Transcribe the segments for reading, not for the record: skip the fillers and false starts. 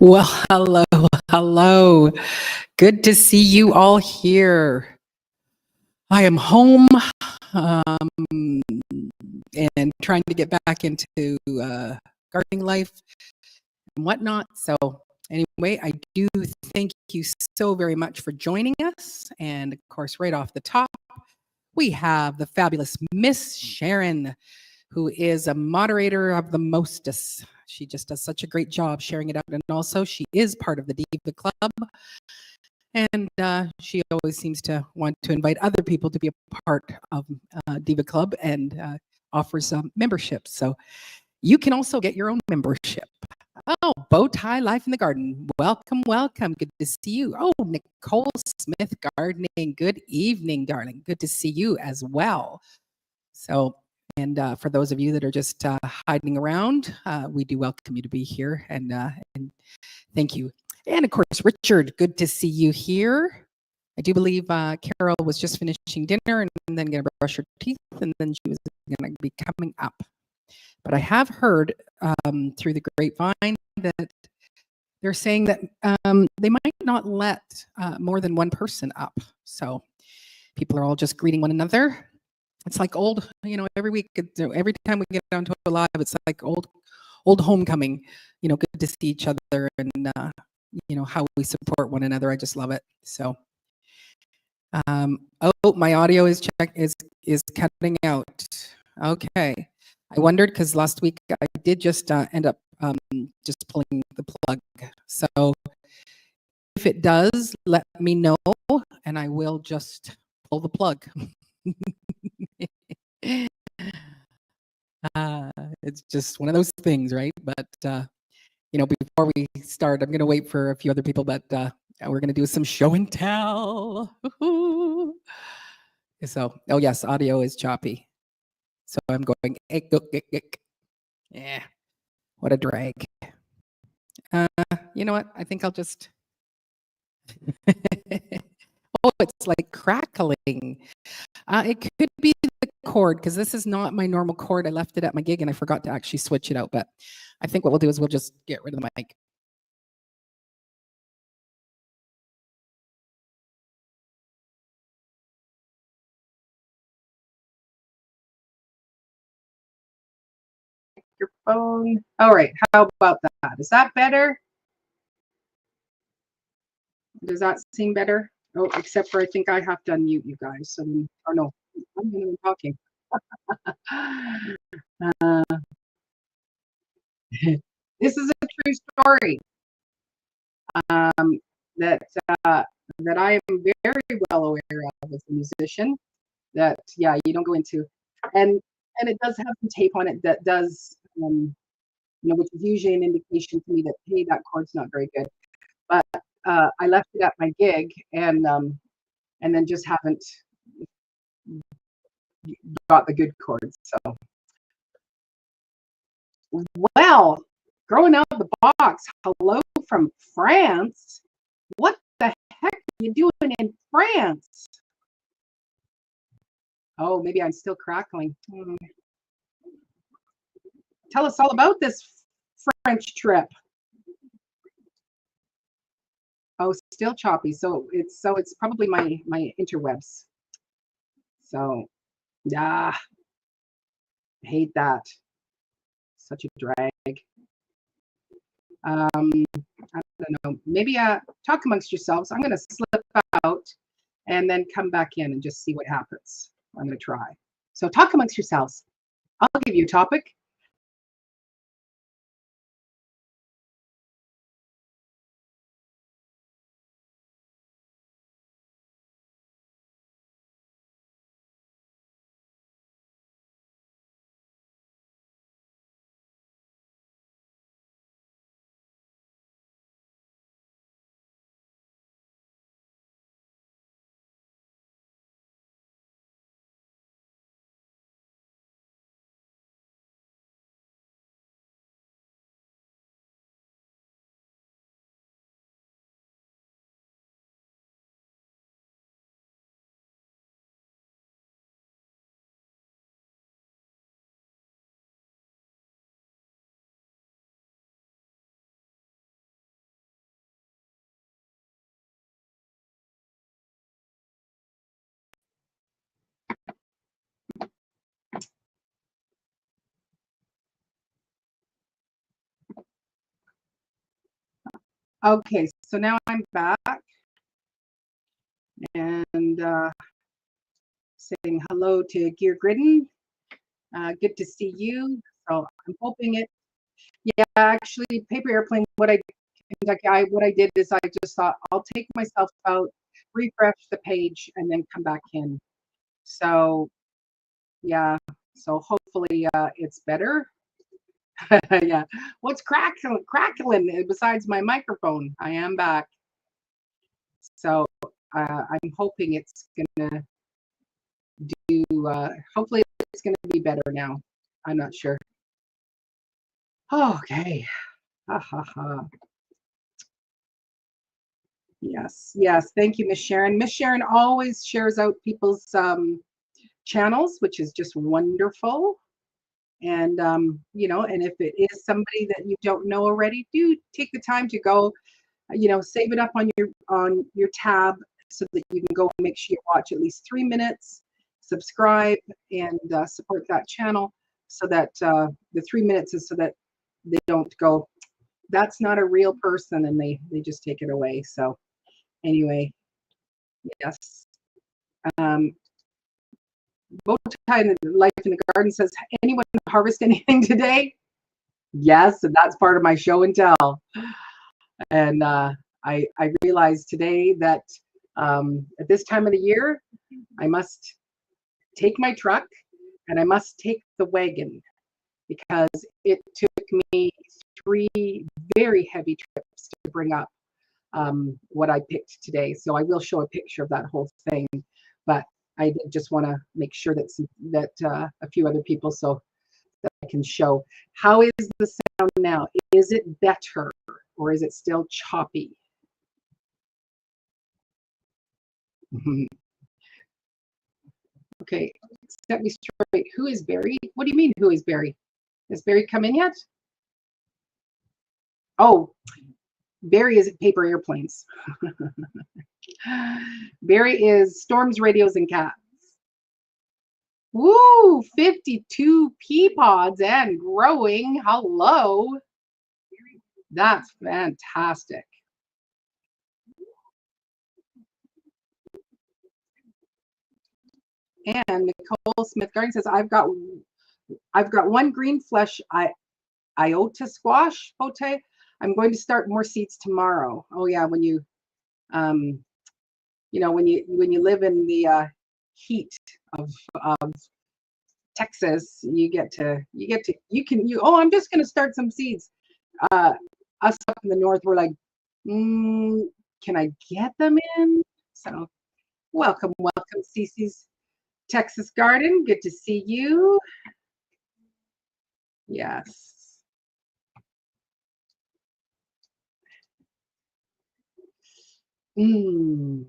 Well, hello, hello. Good to see you all here. I am home um, and trying to get back into gardening life and whatnot. So, anyway, I do thank you so very much for joining us. And of course, right off the top, we have the fabulous Miss Sharon, who is a moderator of the Mostess. She just does such a great job sharing it out. And also, she is part of the Diva Club. And she always seems to want to invite other people to be a part of Diva Club and offers memberships. So you can also get your own membership. Oh, Bow Tie Life in the Garden. Welcome, welcome. Good to see you. Oh, Nicole Smith Gardening. Good evening, darling. Good to see you as well. So, and for those of you that are just hiding around, we do welcome you to be here and thank you. And of course, Richard, good to see you here. I do believe Carol was just finishing dinner and then going to brush her teeth, and then she was going to be coming up. But I have heard through the grapevine that they're saying that they might not let more than one person up. So people are all just greeting one another. It's like old, every week, every time we get onto a live, it's like old homecoming. Good to see each other and how we support one another. I just love it. So, my audio is cutting out. Okay, I wondered because last week I did just end up just pulling the plug. So if it does, let me know, and I will just pull the plug. It's just one of those things, right? But before we start, I'm going to wait for a few other people, but we're going to do some show and tell. So, oh yes, audio is choppy. So I'm going, yeah, what a drag. You know what? I think I'll just. Oh, it's like crackling. It could be the cord because this is not my normal cord. I left it at my gig and I forgot to actually switch it out. But I think what we'll do is we'll just get rid of the mic. Your phone. All right. How about that? Is that better? Does that seem better? Oh, except for I think I have to unmute you guys. So, or no, I'm going to be talking. This is a true story that that I am very well aware of as a musician. That you don't go into, and it does have some tape on it that does, which is usually an indication to me that hey, that chord's not very good. But I left it at my gig, and then just haven't got the good chords. So, well, growing out of the box. Hello from France. What the heck are you doing in France? Oh, maybe I'm still crackling. Tell us all about this French trip. Oh, still choppy. So it's probably my interwebs. So I hate that. Such a drag. I don't know. Maybe talk amongst yourselves. I'm gonna slip out and then come back in and just see what happens. I'm gonna try. So talk amongst yourselves. I'll give you a topic. Okay, so now I'm back and saying hello to Gear Gridden. Good to see you. So I'm hoping it. Yeah, actually, paper airplane. What I did is I just thought I'll take myself out, refresh the page, and then come back in. So yeah, so hopefully it's better. Yeah. What's crackling besides my microphone? I am back. So I'm hoping it's gonna do. Hopefully it's gonna be better now. I'm not sure. Okay. Ha ha ha. Yes, yes. Thank you, Miss Sharon. Miss Sharon always shares out people's channels, which is just wonderful. And and if it is somebody that you don't know already, do take the time to go, save it up on your tab so that you can go and make sure you watch at least 3 minutes, subscribe, and support that channel so that the 3 minutes is so that they don't go, that's not a real person, and they just take it away. So anyway, yes. Um, Bowtie in the Life in the Garden says, anyone harvest anything today? Yes, and that's part of my show and tell. And I realized today that at this time of the year, I must take my truck and I must take the wagon because it took me 3 very heavy trips to bring up what I picked today. So I will show a picture of that whole thing, but I did just want to make sure that a few other people so that I can show. How is the sound now? Is it better or is it still choppy? Okay, set me straight. Who is Barry? What do you mean, who is Barry? Has Barry come in yet? Oh, Barry is Paper Airplanes. Barry is Storms, Radios, and Cats. Woo, 52 pea pods and growing. Hello. That's fantastic. And Nicole Smith Garden says, I've got one green flesh iota squash, Bote. I'm going to start more seeds tomorrow. Oh yeah, when you when you live in the heat of Texas, I'm just going to start some seeds. Us up in the north, we're like, can I get them in? So welcome, Cece's Texas Garden. Good to see you. Yes. And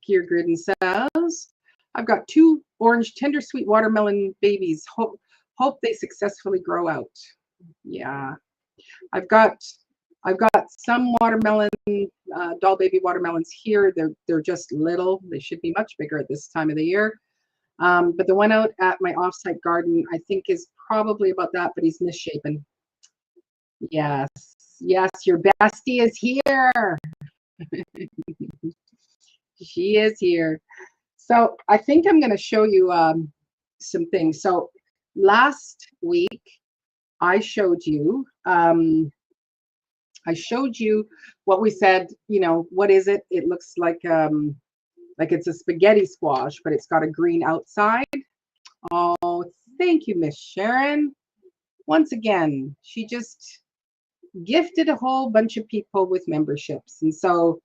Kier Gridden says, I've got 2 orange tender sweet watermelon babies. Hope they successfully grow out. Yeah. I've got some watermelon, doll baby watermelons here. They're just little. They should be much bigger at this time of the year. But the one out at my offsite garden, I think, is probably about that, but he's misshapen. Yes, yes, your bestie is here. She is here. So I think I'm going to show you some things. So last week I showed you what we said. What is it? It looks like it's a spaghetti squash, but it's got a green outside. Oh, thank you, Miss Sharon. Once again, she just gifted a whole bunch of people with memberships. And so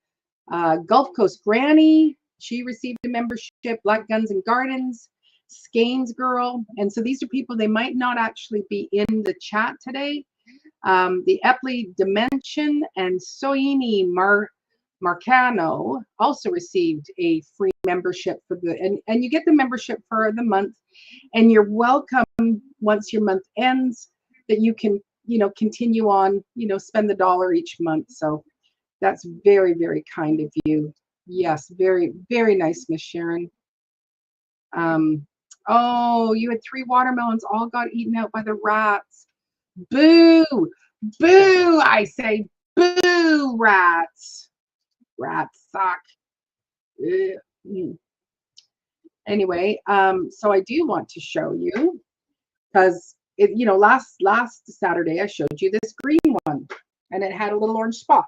Gulf Coast Granny, she received a membership, Black Guns and Gardens, Skeins Girl. And so these are people, they might not actually be in the chat today. The Epley Dimension and Soini Marcano also received a free membership and you get the membership for the month, and you're welcome once your month ends that you can continue on, spend the $1 each month. So that's very, very kind of you. Yes, very, very nice, Miss Sharon. Oh, you had 3 watermelons all got eaten out by the rats. Boo! Boo, I say, boo, rats. Rats suck. Ugh. Anyway, so I do want to show you, because last Saturday I showed you this green one, and it had a little orange spot.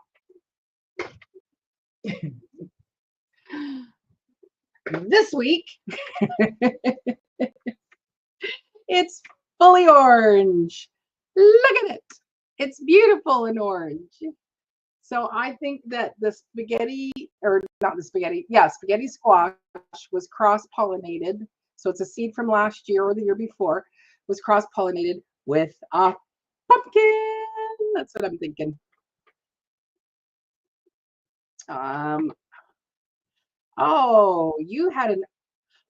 This week, it's fully orange. Look at it. It's beautiful and orange. So I think that the spaghetti, or not the spaghetti, yeah, spaghetti squash was cross-pollinated. So it's a seed from last year or the year before, was cross-pollinated with a pumpkin. That's what I'm thinking. Oh, you had an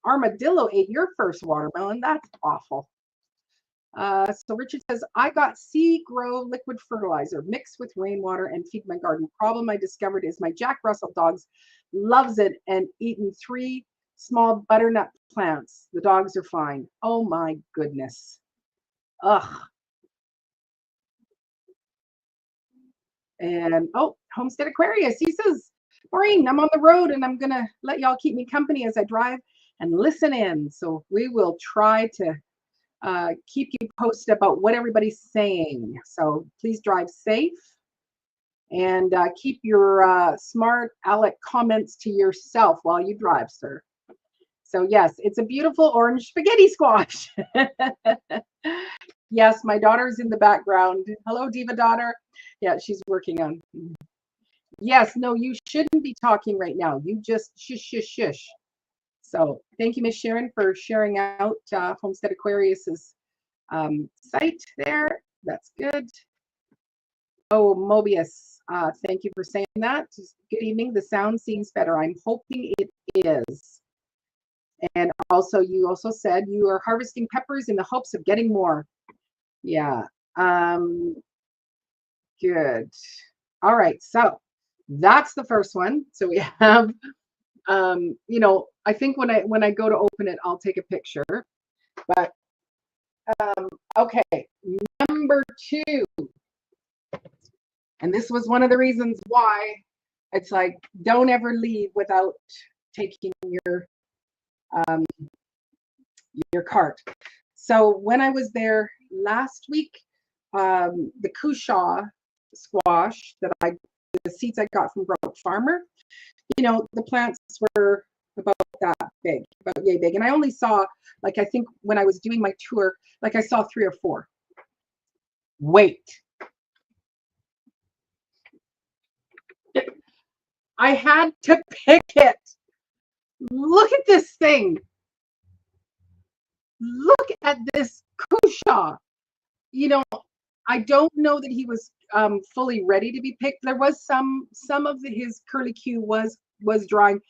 armadillo ate your first watermelon. That's awful. So Richard says, I got Sea Grow liquid fertilizer mixed with rainwater and feed my garden. Problem I discovered is my Jack Russell dogs loves it and eaten 3 small butternut plants. The dogs are fine. Oh my goodness. Ugh. And Homestead Aquarius, he says, Maureen, I'm on the road and I'm gonna let y'all keep me company as I drive and listen in. So we will try to keep you posted about what everybody's saying. So please drive safe and keep your smart aleck comments to yourself while you drive, sir. So yes, it's a beautiful orange spaghetti squash. Yes, my daughter's in the background. Hello, Diva daughter. Yeah, she's working on. Yes, no, you shouldn't be talking right now. You just shush, shush, shush. So thank you, Miss Sharon, for sharing out Homestead Aquarius's site there. That's good. Oh, Mobius, thank you for saying that. Good evening. The sound seems better. I'm hoping it is. And also, you also said you are harvesting peppers in the hopes of getting more. Yeah. Good. All right. So that's the first one. So we have, I think when I go to open it, I'll take a picture. But okay, number 2. And this was one of the reasons why it's like, don't ever leave without taking your cart. So when I was there last week, the Cushaw squash the seeds I got from Broke Farmer, the plants were about that big, about yay big. And I only saw, like, I think when I was doing my tour, like I saw 3 or 4. Wait. I had to pick it. Look at this thing. Look at this Cushaw. I don't know that he was fully ready to be picked. There was some of his curly Q was drying,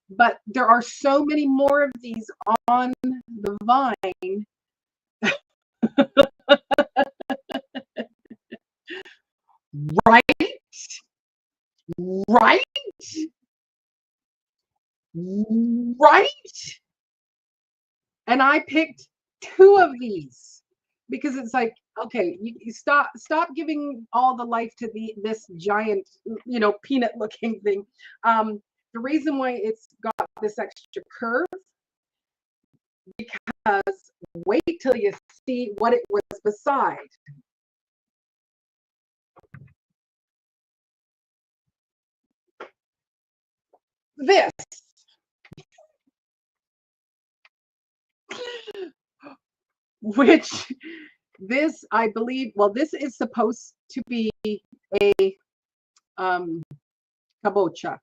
but there are so many more of these on the vine. Right? Right? Right? And I picked 2 of these because it's like, okay, you stop giving all the life to this giant, peanut looking thing. The reason why it's got this extra curve, because wait till you see what it was beside. This. Which this, I believe, well, this is supposed to be a kabocha,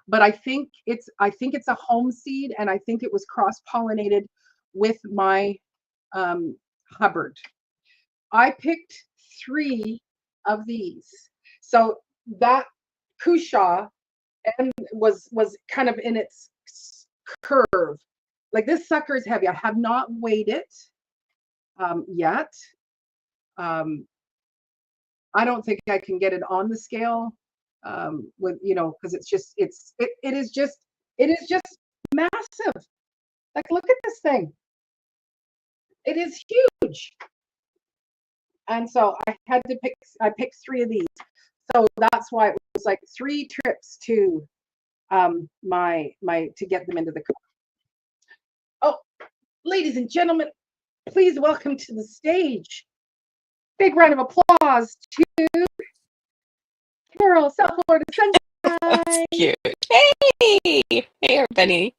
but I think it's a home seed, and I think it was cross-pollinated with my Hubbard. I picked 3 of these, so that Cushaw and was kind of in its curve. Like, this sucker is heavy. I have not weighed it yet. I don't think I can get it on the scale with, because it is just massive. Like, look at this thing. It is huge. And so I picked 3 of these. So that's why it was like 3 trips to to get them into the car. Oh, ladies and gentlemen, please welcome to the stage. Big round of applause to Carol, South Florida Sunshine. That's cute. Hey, hey everybody.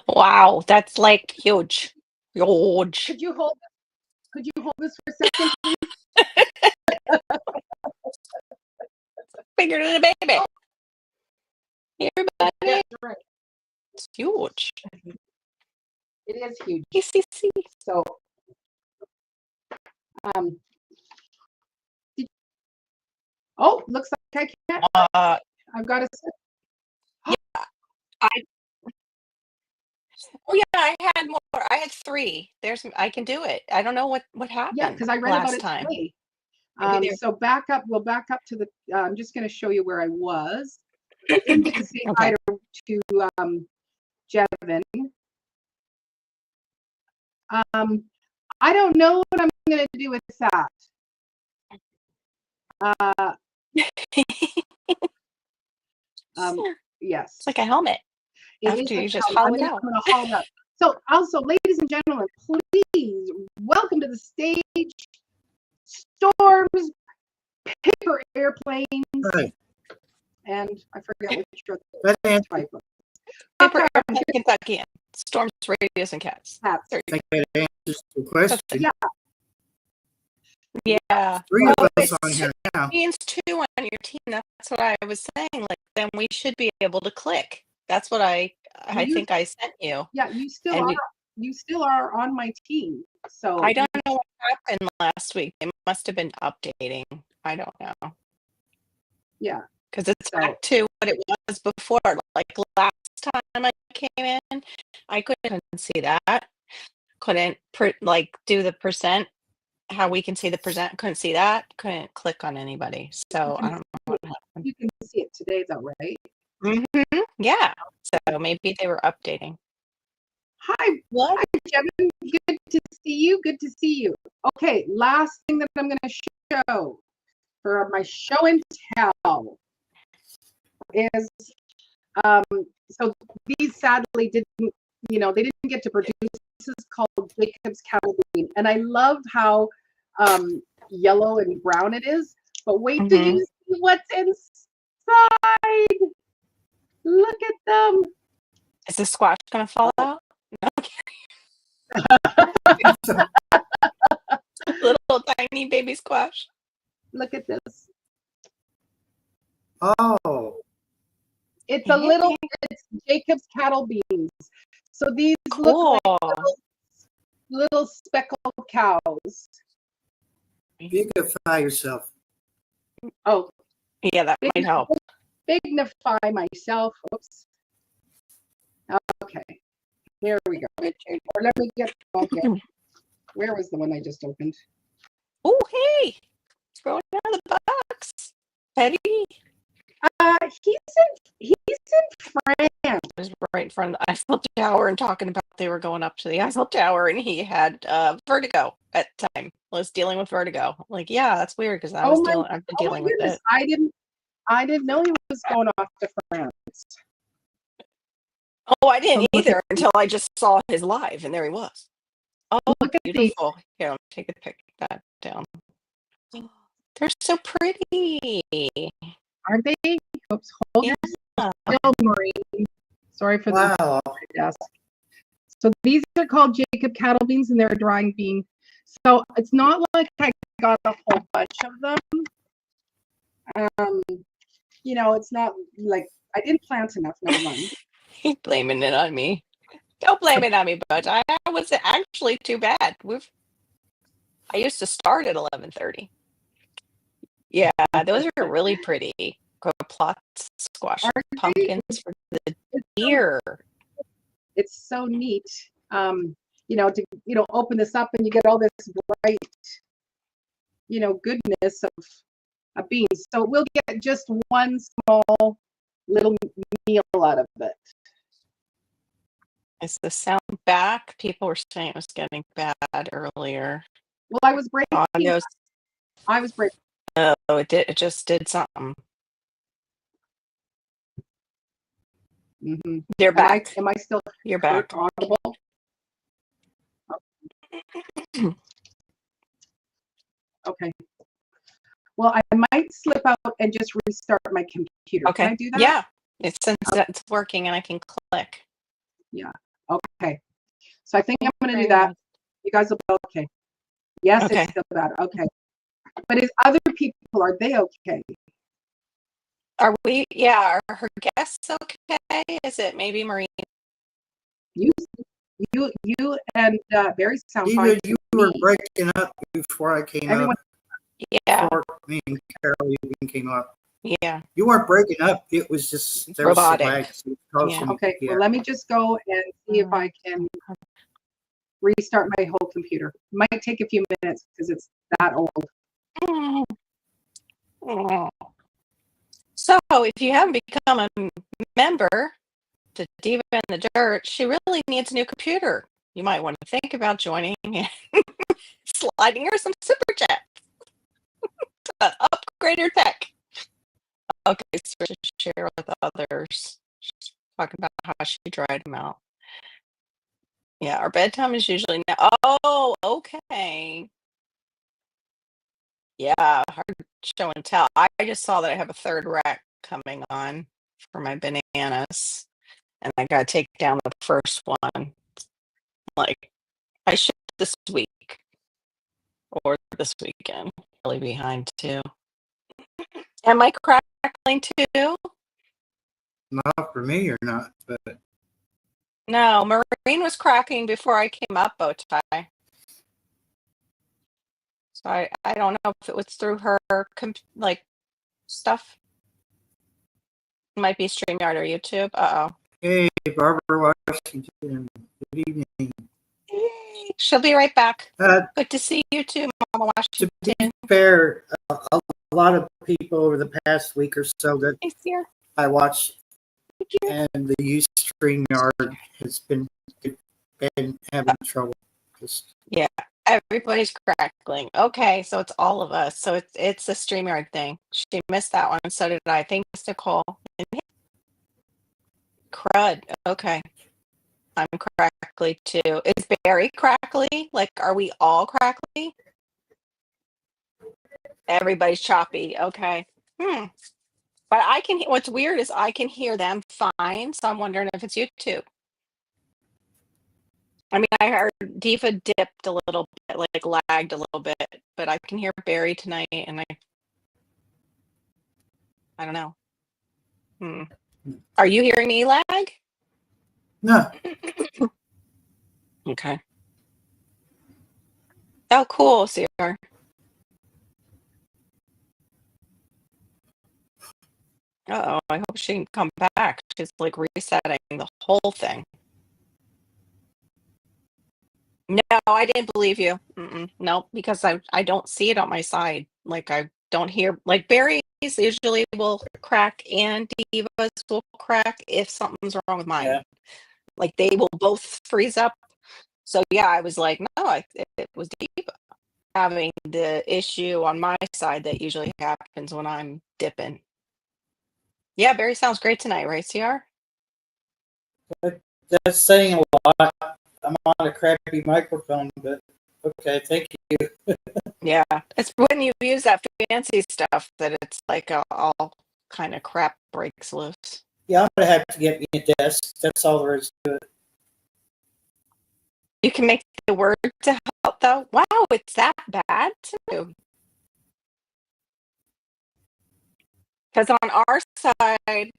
Wow, that's like huge. Huge. Could you hold this for a second, please? Bigger than a baby. Hey everybody. Yes, right. It's huge. It is huge. ECC. So, looks like I can't. I've got to. Yeah, I had more. I had 3. I can do it. I don't know what happened. Yeah, because I read about it time. today. Maybe So we'll back up to the. I'm just going to show you where I was. I didn't get to say hi to Jevin. I don't know what I'm going to do with that. Yes. It's like a helmet. After you just hollow it out. I'm going to haul it up. So also, ladies and gentlemen, please welcome to the stage, Storms, Paper Airplanes, and I forget which drug. Paper Airplane, Kentucky, Storms, Radios, and Cats. I think that answers the question. Yeah. 3 of us on here now. Means 2 on your team. That's what I was saying. Like, then we should be able to click. That's what I think I sent you. Yeah, you still are on my team. So I don't know what happened last week. It must have been updating. I don't know. Yeah. Because it's back to what it was before. Like last time I came in, I couldn't see that. Couldn't do the percent. How we can see the percent. Couldn't see that. Couldn't click on anybody. So I don't know what happened. You can see it today though, right? Mm-hmm. Yeah. So maybe they were updating. Hi, Jevin. Good to see you. Good to see you. Okay, last thing that I'm going to show for my show and tell is so these sadly didn't, they didn't get to produce. This is called Jacob's Cattle Bean, and I love how yellow and brown it is. But wait till you see what's inside. Look at them. Is the squash going to fall out? No. Little tiny baby squash. Look at this. Oh. It's it's Jacob's Cattle Beans. So these cool. look like little speckled cows. Beautify yourself. Oh. Yeah, that might help. Bignify myself. Oops. Okay. Here we go. Or let me get. Okay. Where was the one I just opened? Oh, hey! Throw it out of the box. Petty. He's in France. I was right in front of the Eiffel Tower and talking about they were going up to the Eiffel Tower, and he had vertigo at the time. Was dealing with vertigo. Like, yeah, that's weird because I've been dealing with it. I didn't know he was going off to France. Oh, I didn't either until I just saw his live, and there he was. Oh, look at beautiful. Here, let me take a pic that down. They're so pretty. Aren't they? Oops, hold your still, Maureen. Sorry for the desk. So these are called Jacob Cattle Beans, and they're a drying bean. So it's not like I got a whole bunch of them. It's not like I didn't plant enough. Never mind. He's blaming it on me. Don't blame it on me, but I was actually too bad. I used to start at 11:30. Yeah, those are really pretty. Plots, squash, pumpkins for the deer. It's so neat. To open this up and you get all this bright, goodness of beans. So we'll get just one small little meal out of it. Is the sound back? People were saying it was getting bad earlier. Well, I was breaking. I was breaking. Oh, it just did something. Mhm. You're back. Am I still You're back. audible? Okay. Well, I might slip out and just restart my computer. Can Okay. I do that? Yeah. Since it's working and I can click. Yeah. Okay. So I think I'm going to do that. You guys will be okay. Yes, Okay. it's still bad. Okay. But is other people, are they okay? Are we? Yeah. Are her guests okay? Is it maybe Marie? You and Barry sound fine. Diva, to you were me. breaking up before I came Everyone, up. Yeah. Before me and Carol even came up. Yeah. You weren't breaking up. It was just there Robotic. was some lag. Yeah. okay. Yeah. Well, let me just go and see if I can restart my whole computer. Might take a few minutes because it's that old. So, if you haven't become a member to Diva in the Dirt, she really needs a new computer. You might want to think about joining and sliding her some super chat to upgrade her tech. Okay, so to share with others. Talk about how she dried them out. Yeah, our bedtime is usually now. Oh, okay. Yeah, hard show and tell. I just saw that I have a third rack coming on for my bananas, and I gotta take down the first one. Like, I should this week or this weekend. Really behind too. Am I crackling too? Not for me or not, but No, Maureen was cracking before I came up, bow tie. So I don't know if it was through her like stuff. It might be StreamYard or YouTube. Uh-oh. hey, Barbara Washington. Good evening. She'll be right back. Uh, Good to see you too, Mama to be Washington. fair, a lot of people over the past week or so that Hey, Sierra. I watched Thank you. and the StreamYard has been having trouble. Just Yeah, everybody's crackling. Okay, so it's all of us. So it's a StreamYard thing. She missed that one, so did I. Thanks, Nicole. Crud. Okay. I'm crackly too. Is Barry crackly? Like, are we all crackly? Everybody's choppy. Okay. But I can. What's weird is I can hear them fine. So I'm wondering if it's YouTube. I mean, I heard Diva dipped a little bit, like lagged a little bit, but I can hear Barry tonight, and I don't know. Are you hearing me lag? no. Okay. Oh, cool, Sierra. Uh-oh, I hope she can come back. She's like resetting the whole thing. No, I didn't believe you. No, because I don't see it on my side. Like I don't hear like Barry's usually will crack and Divas will crack if something's wrong with mine. Yeah. Like they will both freeze up. So yeah, I was like, no, it was Diva having the issue on my side that usually happens when I'm dipping. Yeah, Barry sounds great tonight, right, CR? That's saying a lot. I'm on a crappy microphone, but okay, thank you. Yeah, it's when you use that fancy stuff that it's like all kind of crap breaks loose. Yeah, I'm gonna have to get me a desk. That's all there is to it. You can make the word to help though. Wow, it's that bad too. Because on our side,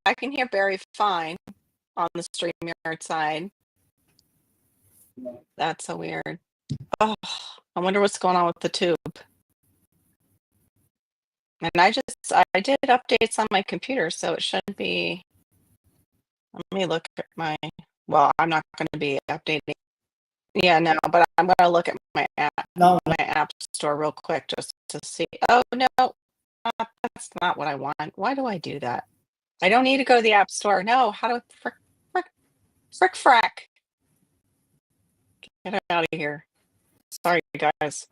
I can hear Barry fine on the StreamYard side. That's so weird. Oh, I wonder what's going on with the tube. And I did updates on my computer, so it shouldn't be. Let me look at my. Well, I'm not going to be updating. Yeah, no, but I'm going to look at my app store real quick just to see. Oh no, that's not what I want. Why do I do that? I don't need to go to the app store. No, how do I frick frack? Get out of here. Sorry, guys.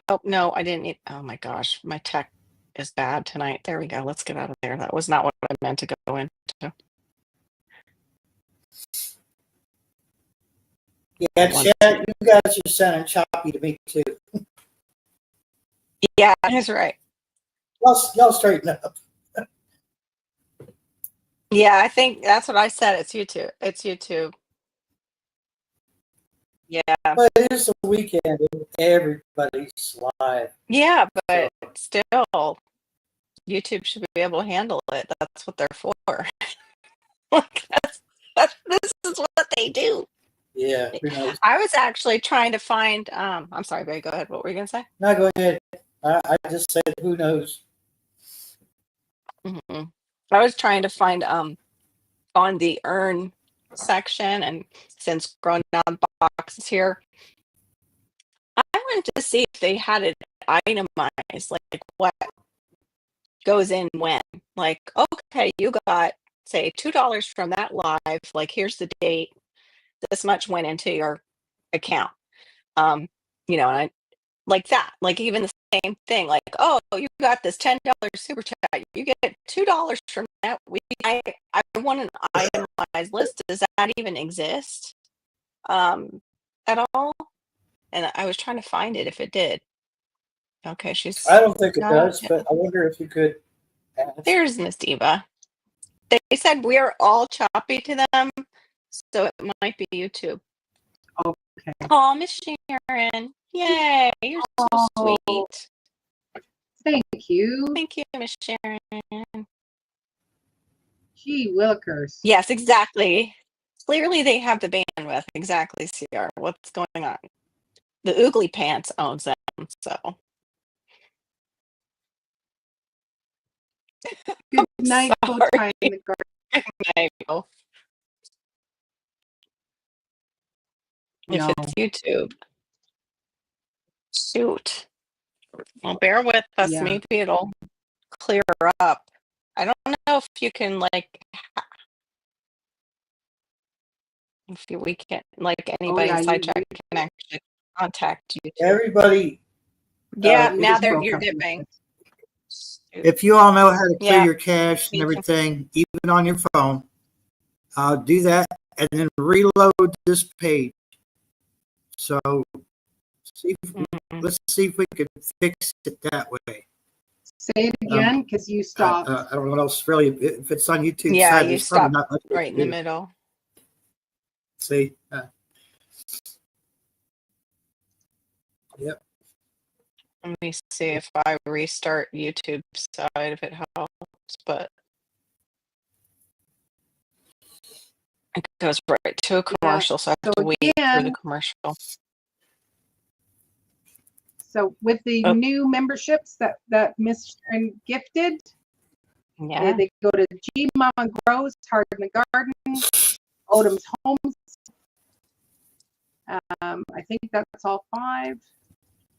Oh, no, I didn't need, oh my gosh, my tech is bad tonight. There we go. Let's get out of there. That was not what I meant to go into. Yeah, One, Chad, you guys are sounding choppy to me too. Yeah, that's right. Y'all straighten up. Yeah, I think that's what I said. It's YouTube. It's YouTube. Yeah. But it is the weekend and everybody's live. Yeah, but still, YouTube should be able to handle it. That's what they're for. Like, this is what they do. Yeah, who knows? I was actually trying to find, I'm sorry, Barry, go ahead. What were you gonna say? No, go ahead. I just said who knows. Mhm. I was trying to find on the earn section, and since Grown Down Box is here, I wanted to see if they had it itemized, like what goes in when. Like, okay, you got say $2 from that live, like here's the date, this much went into your account. And I like that, like even the same thing, like, oh, you got this $10 super chat, you get $2 from that week. I want an itemized list. Does that even exist at all? And I was trying to find it if it did. Okay, she's I don't think it not does, yet. but I wonder if you could ask. There's Miss Diva. They said we are all choppy to them, so it might be YouTube. Okay. Oh, Miss Sharon. Yay, you're so sweet. Thank you. Thank you, Miss Sharon. Gee willikers. Yes, exactly. Clearly they have the bandwidth. Exactly, CR. What's going on? The Oogly Pants owns them, so. Good night, bow sorry. tie in the garden. Good night, Bill. If No. it's YouTube. Shoot. Well, bear with us. Yeah. Maybe it'll clear up. I don't know if you can we can anybody yeah, in you- Sidetrack can actually contact you. Everybody, Yeah, You now just broke you're up. dipping. if you all know how to clear Yeah. your cache and Me too. everything, even on your phone, do that and then reload this page. So let's see if we can fix it that way. Say it again, because you stopped. I don't know what else really. If it's on YouTube Yeah, side, you there's probably stopped not much we right can in the do. middle. See? Yep. Let me see if I restart YouTube side if it helps, but it goes right to a commercial, so I have to wait for the commercial. So with the new memberships that Miss Sharon gifted, they go to G Mama Grows, Heart in the Garden, Odom's Homes. I think that's all 5.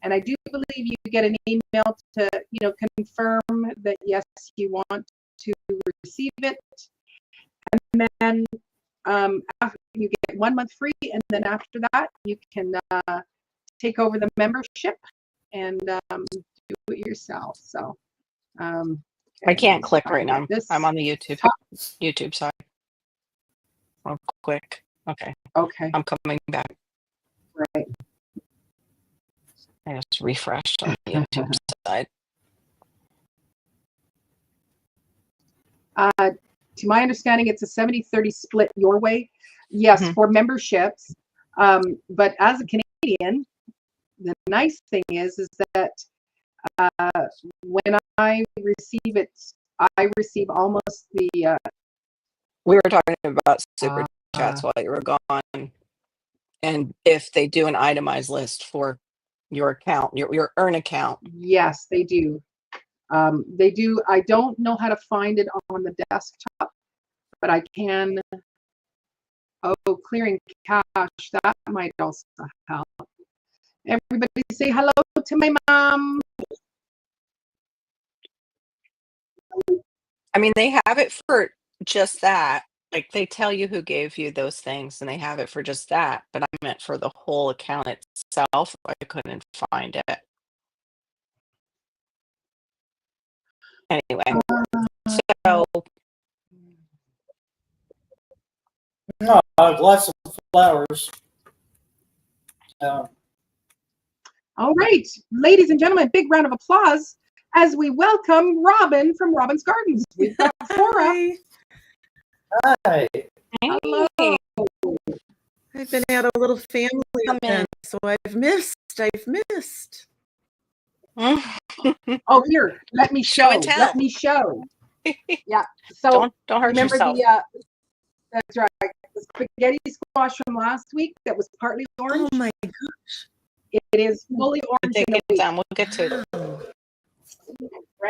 And I do believe you get an email to, confirm that yes, you want to receive it. And then after you get 1 month free, and then after that you can take over the membership and do it yourself. So I can't click right now. I'm on the YouTube side. Real quick. Okay. I'm coming back. Right. I just refreshed on the YouTube side. To my understanding, it's a 70-30 split your way. Yes, for memberships. But as a Canadian, the nice thing is that when I receive it, I receive almost the. We were talking about super chats while you were gone, and if they do an itemized list for your account, your earn account. Yes, they do. They do. I don't know how to find it on the desktop, but I can. Oh, clearing cache, that might also help. Everybody say hello to my mom. I mean, they have it for just that. Like, they tell you who gave you those things, and they have it for just that. But I meant for the whole account itself, I couldn't find it. Anyway, so No, lots of flowers. All right, ladies and gentlemen, big round of applause as we welcome Robin from Robin's Gardens. We've got Flora. Hi. Hello. I've been at a little family Come in. event, so I've missed. Oh, here, let me Show show. and tell. Let me show. Yeah. So don't hurt remember yourself. that's right. The spaghetti squash from last week that was partly orange. Oh my gosh. It is fully orange Take in a it week, down. We'll get to it. Wow.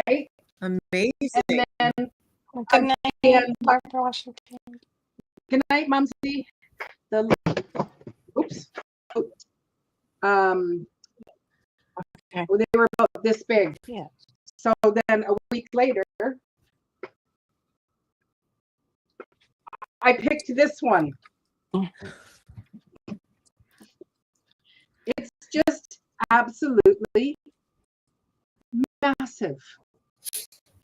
right? Amazing. And then Good night, again, Barbara Washington. good night, Mumsy. Oops. Okay. They were about this big. Yeah. So then a week later, I picked this one. It's just absolutely massive.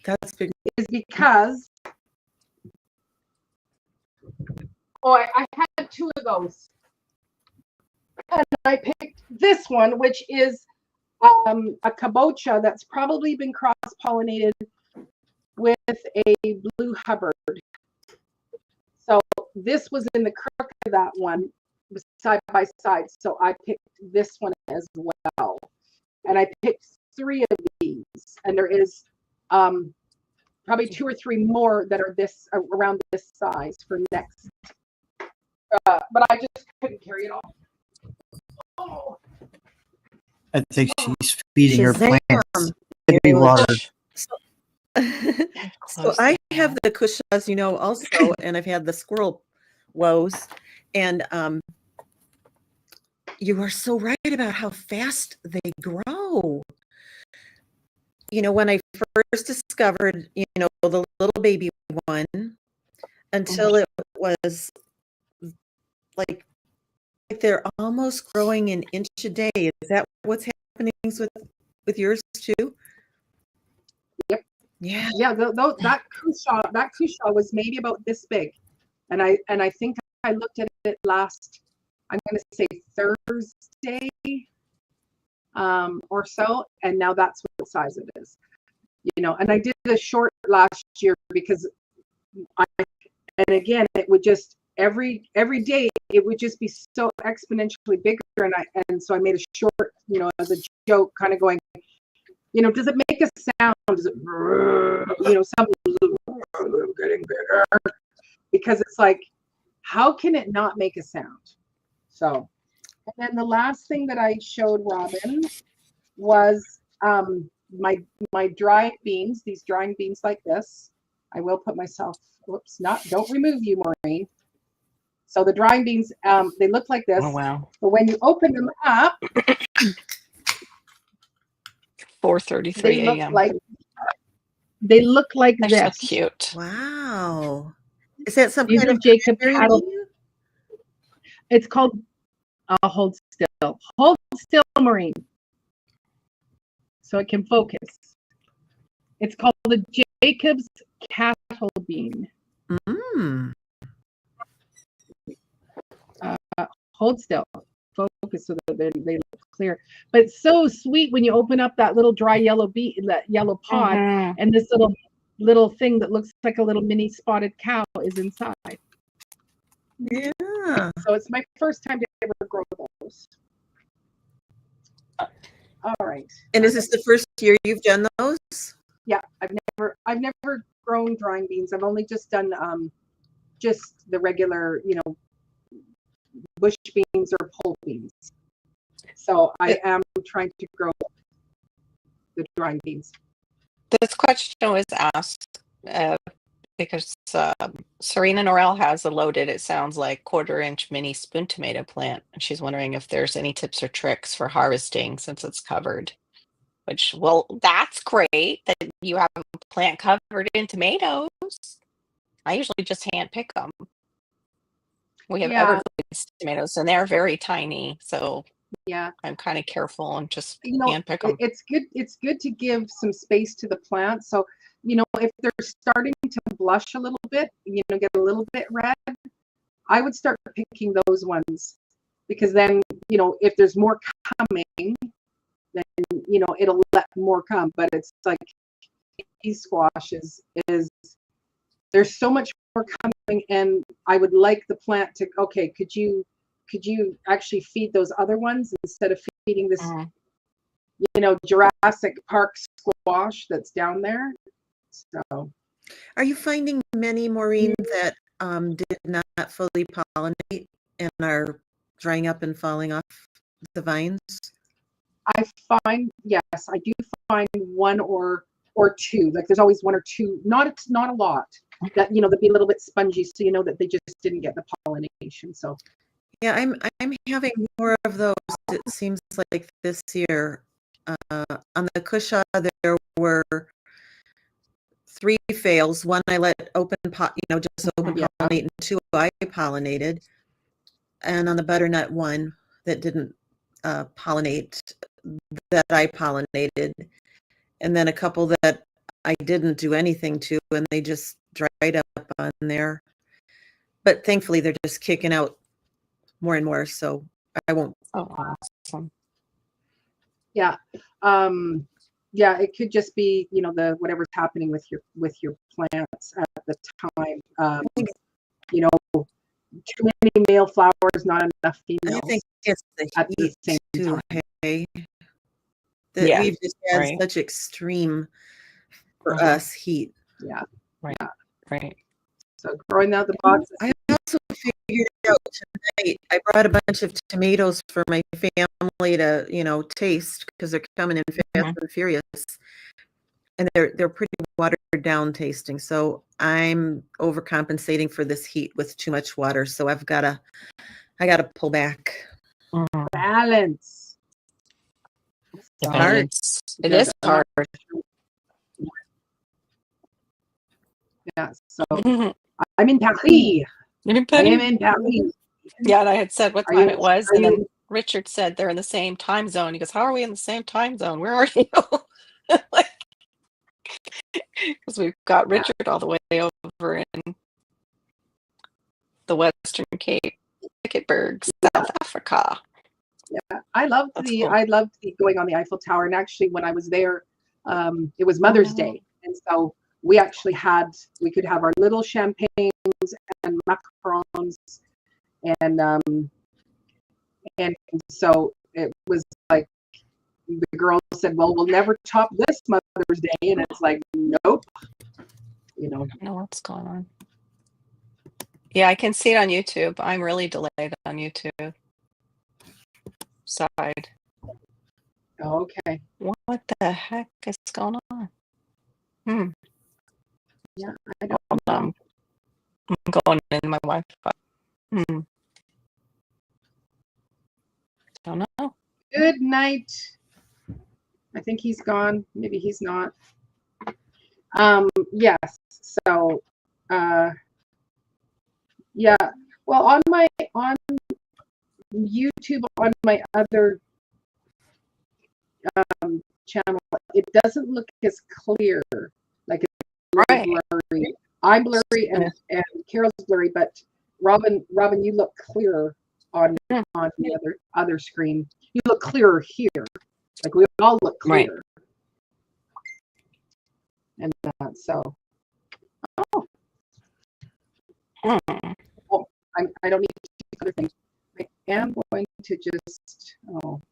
That's big. Is because I had two of those, and I picked this one, which is a kabocha that's probably been cross-pollinated with a blue Hubbard. So this was in the crook of that one, side by side. So I picked this one as well, and I picked 3 of these, and there is probably 2 or 3 more that are this around this size for next. But I just couldn't carry it all. Oh. I think she's feeding her Shazam. plants to be watered. So I have the cushions, also, and I've had the squirrel woes. And you are so right about how fast they grow. When I first discovered, the little baby one, until it was like they're almost growing an inch a day. Is that what's happening with yours too? Yep. Yeah. Yeah. That cushaw was maybe about this big, and I think I looked at it last. I'm going to say Thursday, or so, and now that's what size it is. And I did a short last year because and again, it would just every day it would just be so exponentially bigger, and so I made a short, as a joke, kind of going, does it make a sound? Does it, something getting bigger? Because it's like, how can it not make a sound? So, and then the last thing that I showed Robin was my dried beans, these drying beans like this. I will put myself, don't remove you, Maureen. So the drying beans, they look like this. Oh, wow. But when you open them up, 4:33 a.m. They look like They're this. so cute. Wow. Is that some These kind are of Jacob cranberry cattle. bean? It's called, hold still. Hold still, Maureen. So it can focus. It's called the Jacob's cattle bean. Mm. Hold still. Focus so that they look clear. But it's so sweet when you open up that little dry yellow beet, that yellow pod, and this little thing that looks like a little mini spotted cow is inside. Yeah. So it's my first time to ever grow those. All right. And is this the first year you've done those? Yeah, I've never grown drying beans. I've only just done just the regular, bush beans or pole beans. So I am trying to grow the drying beans. This question was asked because Serena Norell has a loaded, it sounds like, 1/4-inch mini spoon tomato plant. And she's wondering if there's any tips or tricks for harvesting since it's covered. Which, well, that's great that you have a plant covered in tomatoes. I usually just hand pick them. We have Everglades tomatoes, and they're very tiny, so yeah, I'm kind of careful and just hand pick them. It's good. It's good to give some space to the plant. So if they're starting to blush a little bit, get a little bit red, I would start picking those ones, because then, if there's more coming, then, it'll let more come. But it's like pea squash is there's so much more coming, and I would like the plant to, okay, could you actually feed those other ones instead of feeding this, Jurassic Park squash that's down there. So, Are you finding many, Maureen, that did not fully pollinate and are drying up and falling off the vines? yes, I do find one or two. Like there's always one or two, not a lot, that that'd be a little bit spongy, so that they just didn't get the pollination. So yeah, I'm having more of those, it seems like, this year. On the Kusha, there were 3 fails. One I let open just open pollinate, and 2 I pollinated. And on the butternut one that didn't pollinate, that I pollinated. And then a couple that I didn't do anything to, and they just dried up on there. But thankfully, they're just kicking out more and more, so I won't. Oh, awesome. yeah, it could just be the whatever's happening with your plants at the time. Too many male flowers, not enough females. I think it's the heat too. Hey, that we've just had such extreme, for us, heat. Yeah. Right. So growing out the boxes. I also figured out tonight, I brought a bunch of tomatoes for my family to, taste, because they're coming in fast and furious. And they're pretty watered down tasting. So I'm overcompensating for this heat with too much water. So I gotta pull back. Balance. It is hard. Yeah. So I'm in Paris. I am in Paris. Yeah, and I had said what time it was, and then you- Richard said they're in the same time zone. He goes, "How are we in the same time zone? Where are you?" Because we've got Richard all the way over in the Western Cape, Piketberg, South Africa. Yeah, I loved That's cool. going on the Eiffel Tower. And actually, when I was there, it was Mother's Day, and so we actually could have our little champagnes and macarons, and so it was like the girls said, "Well, we'll never top this Mother's Day," and it's like, nope. I don't know what's going on. Yeah, I can see it on YouTube. I'm really delayed on YouTube side. Okay. What the heck is going on? Yeah, I don't Hold on. I'm going in my Wi-Fi. Don't know. Good night. I think he's gone. Maybe he's not. Yes. So, yeah. Well, on YouTube, on my other channel, it doesn't look as clear. Like it's really blurry. I'm blurry and Carol's blurry, but Robin, you look clearer on the other screen. You look clearer here. Like we all look clear. And so, I don't need to do other things. I am going to just,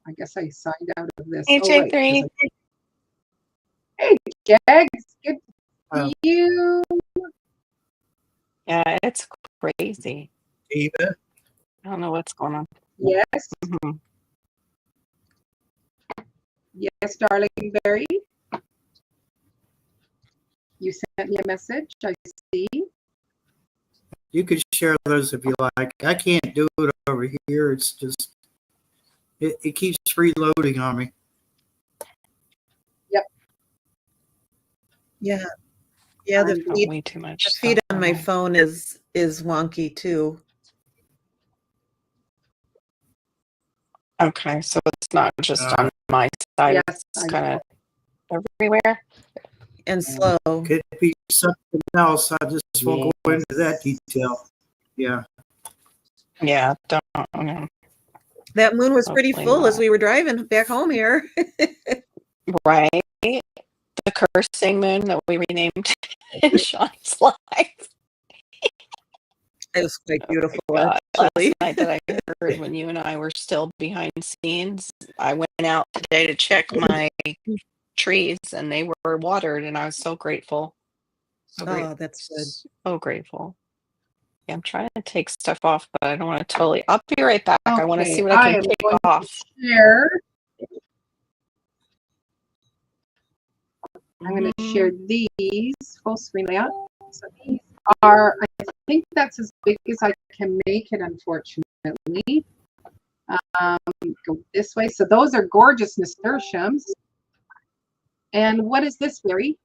I guess I signed out of this. AJ3. Hey, Jags, good to see you. Yeah, it's crazy. Diva. I don't know what's going on. Yes. Yes, darling Berry. You sent me a message, I see. You could share those if you like. I can't do it over here. It's just, it keeps reloading on me. Yep. Yeah. Yeah, the way too much. The feed on my phone is wonky too. Okay, so it's not just on my side. Yes, it's kind of everywhere. and slow. Could be something else. I just won't go into that detail. Yeah. Yeah, don't. No. That moon was pretty Hopefully full as not. we were driving back home here. Right. The cursing moon that we renamed in Sean's life. It was quite beautiful, God, actually. last night that I heard when you and I were still behind scenes, I went out today to check my trees and they were watered and I was so grateful. So Oh, that's good. So grateful. Yeah, I'm trying to take stuff off, but I don't want to totally. I'll be right back. I want to Okay, see what I I can am take going to off. share. I'm going to share these full screen layout. So these are, I think that's as big as I can make it, unfortunately. Go this way. So those are gorgeous nasturtiums. And what is this, Barry?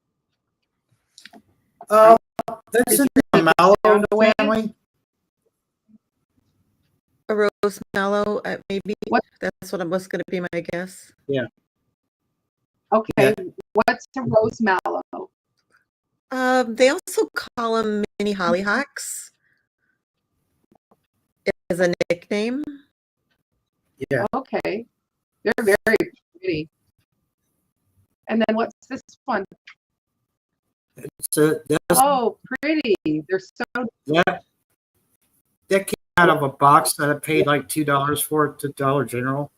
That's in the mallow family. A rose mallow, maybe. What? That's what was going to be my guess. Yeah. Okay. Yeah. What's a rose mallow? They also call them mini hollyhocks as a nickname. Yeah. Okay. They're very pretty. And then what's this one? Oh, pretty. They're so. That came out of a box that I paid like $2 for at the Dollar General.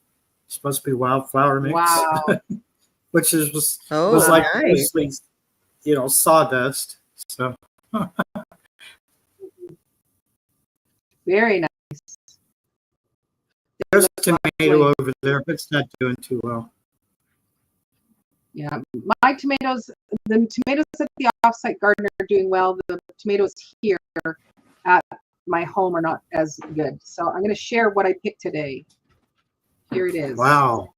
It's supposed to be wildflower mix. Wow. Which was Oh, like nice. mostly, sawdust. So Very nice. there's a tomato over there, but it's not doing too well. Yeah, my tomatoes, the tomatoes at the offsite garden are doing well. The tomatoes here at my home are not as good. So I'm going to share what I picked today. Here it is. Wow.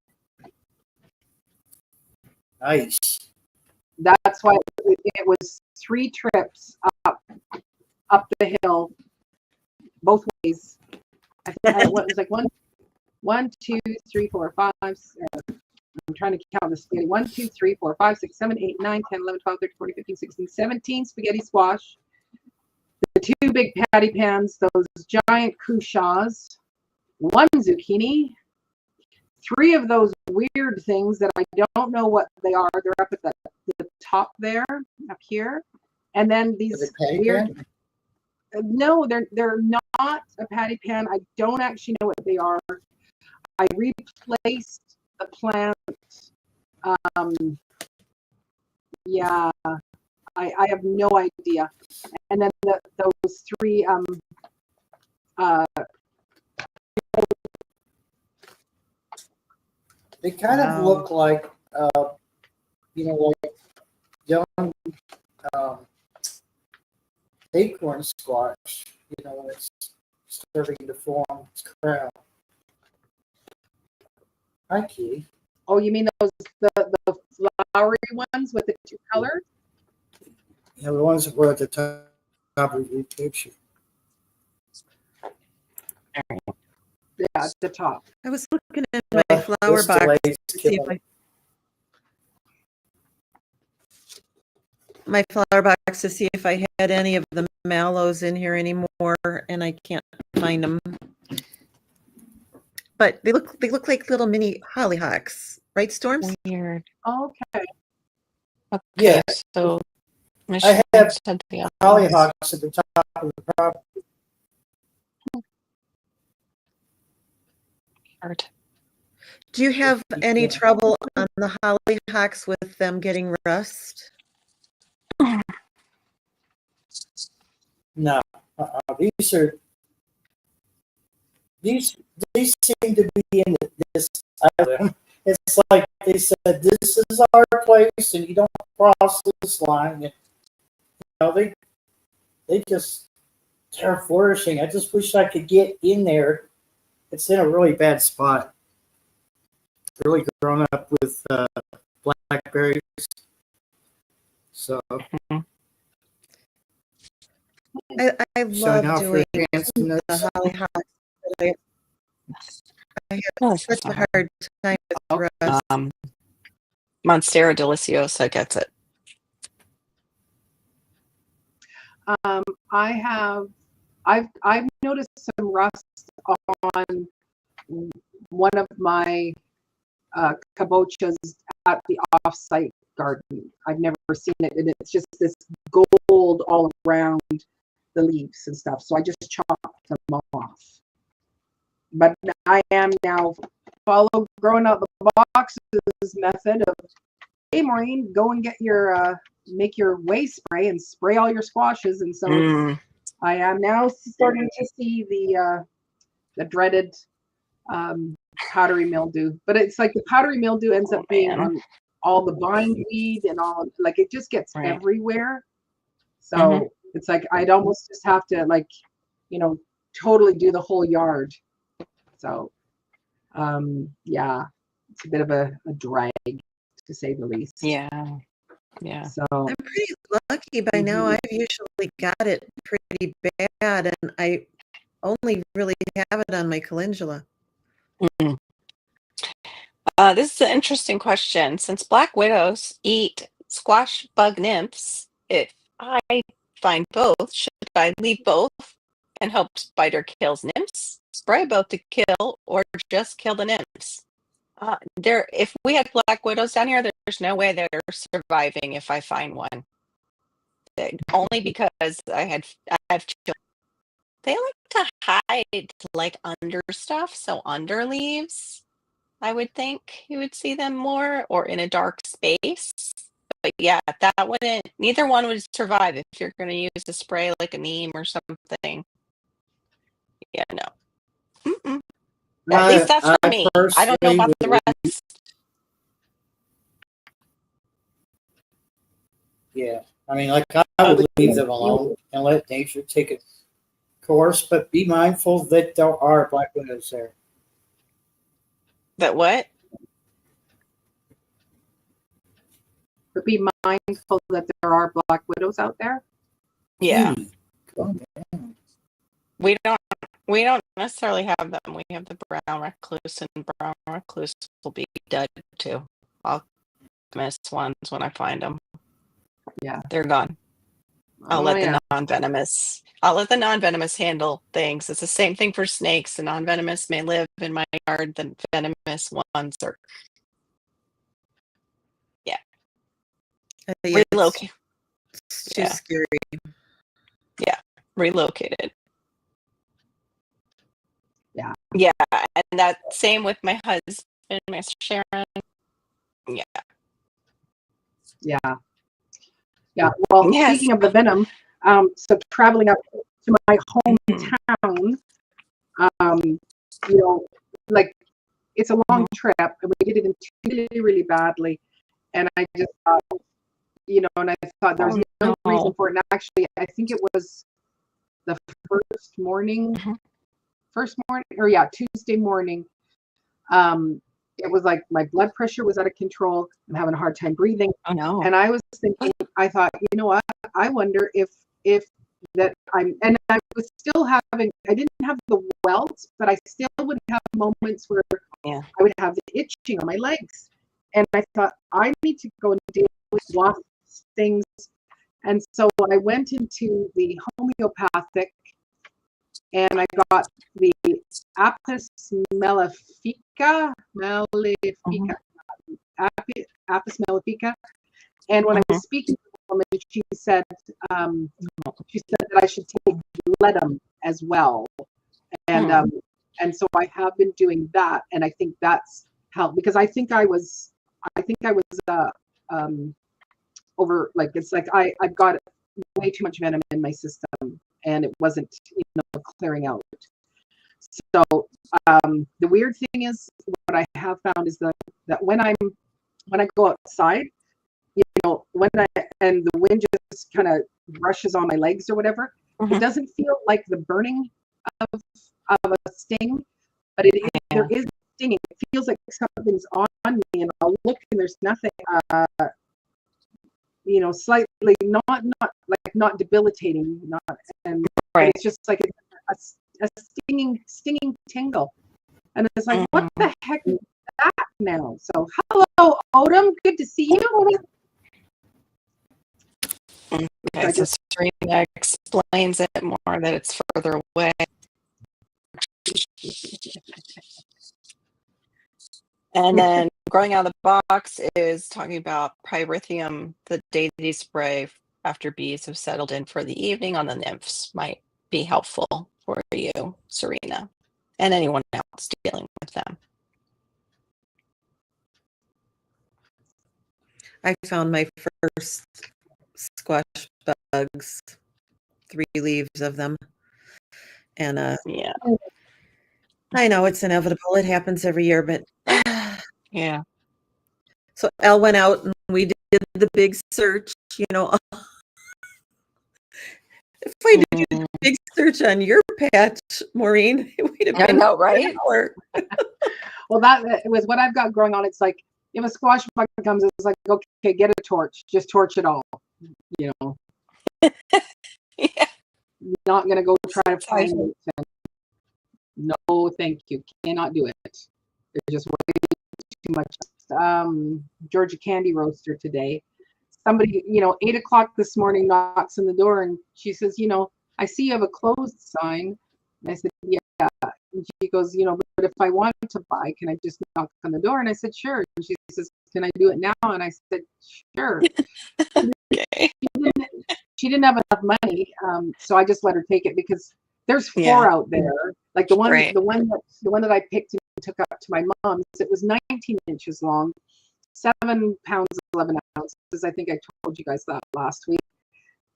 Nice. That's why it was 3 trips up the hill, both ways. I think it was like 1, 2, 3, 4, 5, 6. I'm trying to count the spaghetti. 1, 2, 3, 4, 5, 6, 7, 8, 9, 10, 11, 12, 13, 14, 15, 16, 17 spaghetti squash. The 2 big patty pans, those giant cruchons, 1 zucchini, 3 of those weird things that I don't know what they are. They're up at the top there, up here. And then these weird. No, they're not a patty pan. I don't actually know what they are. I replaced the plant. Yeah, I have no idea. And then those 3 they kind of look like like young acorn squash, when it's starting to form its crown. Hi, Kitty. Oh, you mean those the flowery ones with the 2 colors? Yeah, the ones that were at the top of your picture. Yeah, at the top. I was looking at my flower box to see if my flower box to see if I had any of the mallows in here anymore, and I can't find them. But they look like little mini hollyhocks, right, Storms? Weird. Okay. Okay, Yeah. so I have hollyhocks at the top of the property. Do you have any trouble on the hollyhocks with them getting rust? No, these seem to be in this island. It's like they said, this is our place, and you don't cross this line. And, they're flourishing. I just wish I could get in there. It's in a really bad spot. Really grown up with blackberries. So I love doing the handsomeness. hollyhocks. I have such a hard time with rust. Monstera deliciosa gets it. I've noticed some rust on one of my kabochas at the off-site garden. I've never seen it, and it's just this gold all around the leaves and stuff. So I just chopped them off. But I am now growing out the boxes method of, hey Maureen, go and get your make your way spray and spray all your squashes. And so I am now starting to see the dreaded powdery mildew. But it's like the powdery mildew ends up being on all the bindweed and all, like it just gets everywhere. So it's like I'd almost just have to, like, totally do the whole yard. So yeah, it's a bit of a drag, to say the least. Yeah. So I'm pretty lucky by now. I've usually got it pretty bad, and I only really have it on my calendula. This is an interesting question. Since black widows eat squash bug nymphs, if I find both, should I leave both and hope spider kills nymphs, spray both to kill, or just kill the nymphs? If we had black widows down here, there's no way they're surviving if I find one. Only because I have children. They like to hide like under stuff, so under leaves. I would think you would see them more, or in a dark space. But yeah, neither one would survive if you're going to use a spray like a neem or something. Yeah, no. At least that's for me. I don't know about the rest. Yeah, I mean, like I would leave them alone and let nature take its course, but be mindful that there are black widows there. That what? But be mindful that there are black widows out there. Yeah. Calm down. We don't necessarily have them. We have the brown recluse, and brown recluse will be dead too. I'll miss ones when I find them. Yeah, they're gone. I'll let the non-venomous handle things. It's the same thing for snakes. The non-venomous may live in my yard. The venomous ones are relocated. It's too scary. Relocated. Yeah. Yeah, and that same with my husband, Mr. Sharon. Yeah. Yeah. Yeah. Well, Yes. speaking of the venom, so traveling up to my hometown, like it's a long trip, and we did it really, really badly. And I just thought, and I thought there's no reason for it. And actually, I think it was the Tuesday morning. It was like my blood pressure was out of control. I'm having a hard time breathing. Oh no. And I was thinking, I thought, you know what? I wonder if that and I was still having, I didn't have the welts, but I still would have moments where I would have the itching on my legs. And I thought, I need to go and deal with wasp things. And so I went into the homeopathic, and I got the Apis mellifica, Apis mellifica. And when I was speaking to the woman, she said that I should take ledum as well. And so I have been doing that, and I think that's helped, because I think I was over, like, it's like I've got way too much venom in my system, and it wasn't clearing out. So the weird thing is, what I have found is that when I go outside, and the wind just kind of brushes on my legs or whatever, it doesn't feel like the burning of a sting, but there is stinging. It feels like something's on me, and I'll look and there's nothing. Slightly not debilitating, but it's just like a stinging tingle, and it's like, what the heck is that now? So hello, Odom, good to see you. Okay, I so just Serena explains it more that it's further away. And then growing out of the box is talking about pyrithium, the daisy spray after bees have settled in for the evening on the nymphs might be helpful for you, Serena, and anyone else dealing with them. I found my first squash bugs, 3 leaves of them. And Yeah. I know it's inevitable. It happens every year, but Yeah. so Elle went out and we did the big search, you know. If I did the big search on your patch, Maureen, it would have I been know, an right? hour. well, that with what I've got growing on, it's like if a squash bug comes, it's like, okay, get a torch, just torch it all. You know, Yeah. not gonna go try to That's how I find feel. it. No, thank you. Cannot do it. There's just way too much. Georgia Candy Roaster today. Somebody, 8 o'clock this morning knocks on the door and she says, I see you have a closed sign. And I said, yeah. And she goes, but if I want to buy, can I just knock on the door? And I said, sure. And she says, can I do it now? And I said, sure. Okay. She didn't have enough money, so I just let her take it because there's 4 Yeah. out there. Like the one Right. that I picked and took up to my mom's. It was 19 inches long, 7 pounds 11 ounces. I think I told you guys that last week.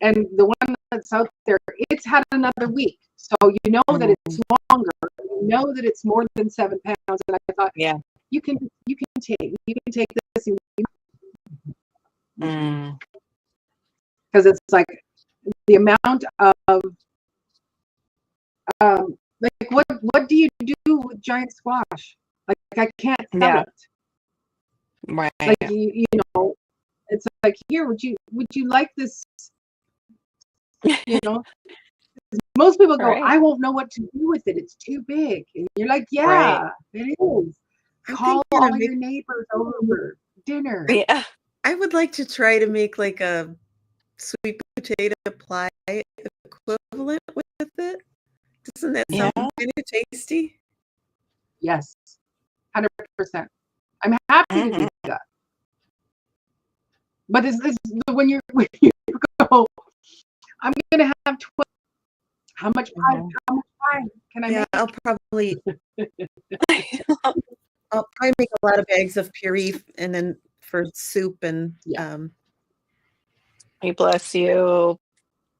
And the one that's out there, it's had another week, so you know that it's longer. You know that it's more than 7 pounds. And I thought, Yeah. you can take this and Mm. because it's like the amount of like what do you do with giant squash? Like I can't sell Yeah. it. Right. Like it's like, here, would you like this? Most people go, Right. I won't know what to do with it. It's too big. And you're like, yeah, Right. it is. I'm Call thinking all of your neighbors over dinner. Yeah. I would like to try to make like a sweet potato pie equivalent with it. Doesn't that Yeah. sound kind of tasty? Yes, 100%. I'm happy to do Mhm. that. But it's when you go, I'm gonna have 12. How much pie? Mhm. How much pie can I Yeah, make? I'll probably make a lot of bags of puree and then for soup and Yeah. Hey, bless you.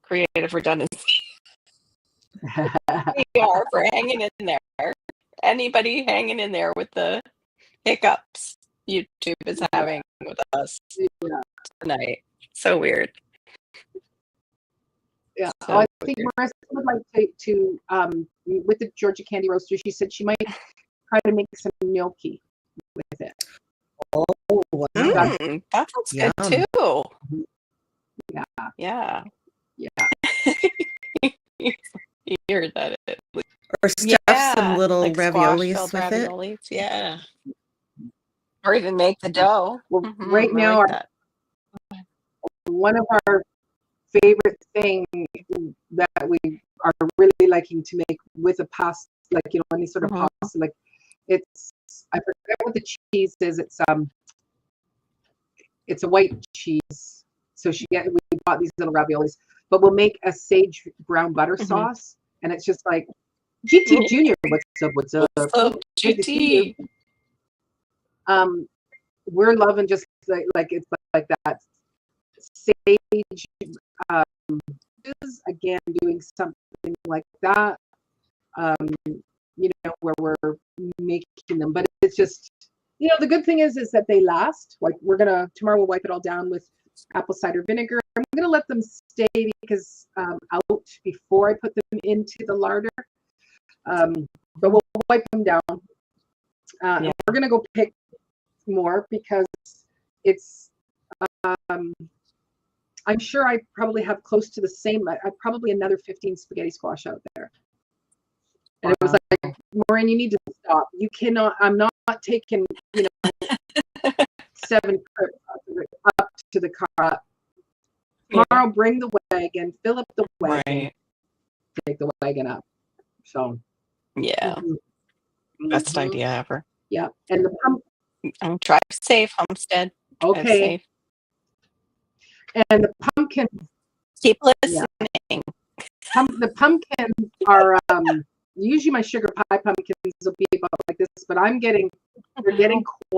Creative redundancy. We are for hanging in there. Anybody hanging in there with the hiccups YouTube is having with us Yeah. tonight. So weird. Yeah. So I think Marissa would like to with the Georgia Candy Roaster. She said she might try to make some gnocchi with it. oh wow. That sounds good Yum. too. Yeah. Yeah. Yeah. You heard that. Or stuff some little like raviolis squash-filled with it. raviolis. Yeah. Or even make the dough. Well, Mhm, right I now, like that. one of our favorite things that we are really liking to make with a pasta, like any sort of Mhm. pasta, like I forget what the cheese is. It's a white cheese. So we bought these little raviolis, but we'll make a sage brown butter Mhm. sauce, and it's just like GT Junior. What's up? So Good to see you. We're loving just like it's like that sage. Again, doing something like that. Where we're making them, but it's just, the good thing is that they last. Like tomorrow we'll wipe it all down with apple cider vinegar. I'm gonna let them stay because out before I put them into the larder. But we'll wipe them down. And we're gonna go pick more because it's. I'm sure I probably have close to the same. I probably another 15 spaghetti squash out there. And it was like, Maureen, you need to stop. You cannot. I'm not taking 7 trips up to the car. tomorrow, bring the wagon, fill up the wagon, Right. take the wagon up. So, Yeah. Best mhm. idea ever. Yeah. And the Drive safe, Homestead. Drive okay. safe. And the pumpkin, Keep yeah. listening. The pumpkins are usually my sugar pie pumpkins will be about like this, but they're getting